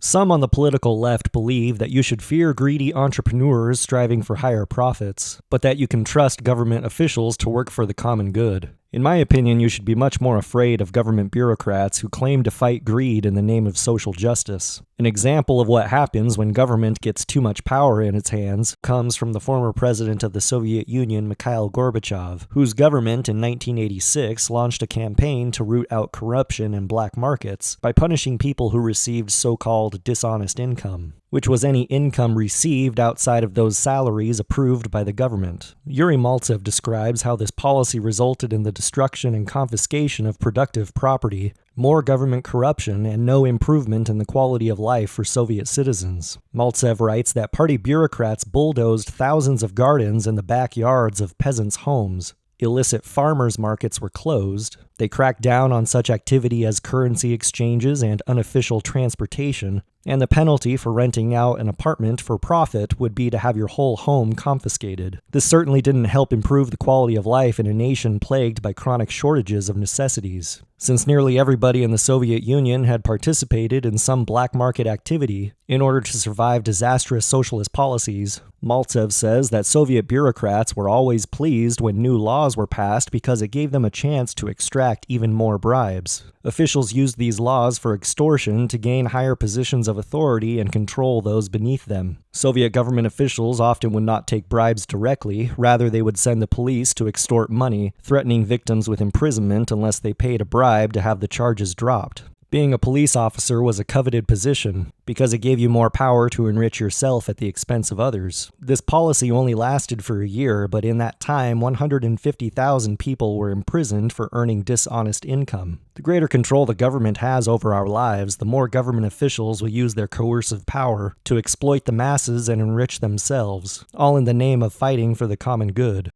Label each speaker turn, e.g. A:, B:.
A: Some on the political left believe that you should fear greedy entrepreneurs striving for higher profits, but that you can trust government officials to work for the common good. In my opinion, you should be much more afraid of government bureaucrats who claim to fight greed in the name of social justice. An example of what happens when government gets too much power in its hands comes from the former president of the Soviet Union, Mikhail Gorbachev, whose government in 1986 launched a campaign to root out corruption in black markets by punishing people who received so-called dishonest income, which was any income received outside of those salaries approved by the government. Yuri Maltsev describes how this policy resulted in the destruction and confiscation of productive property, more government corruption, and no improvement in the quality of life for Soviet citizens. Maltsev writes that party bureaucrats bulldozed thousands of gardens in the backyards of peasants' homes. Illicit farmers' markets were closed. They cracked down on such activity as currency exchanges and unofficial transportation, and the penalty for renting out an apartment for profit would be to have your whole home confiscated. This certainly didn't help improve the quality of life in a nation plagued by chronic shortages of necessities. Since nearly everybody in the Soviet Union had participated in some black market activity in order to survive disastrous socialist policies, Maltsev says that Soviet bureaucrats were always pleased when new laws were passed because it gave them a chance to extract even more bribes. Officials used these laws for extortion to gain higher positions of authority and control those beneath them. Soviet government officials often would not take bribes directly, rather they would send the police to extort money, threatening victims with imprisonment unless they paid a bribe to have the charges dropped. Being a police officer was a coveted position because it gave you more power to enrich yourself at the expense of others. This policy only lasted for a year, but in that time, 150,000 people were imprisoned for earning dishonest income. The greater control the government has over our lives, the more government officials will use their coercive power to exploit the masses and enrich themselves, all in the name of fighting for the common good.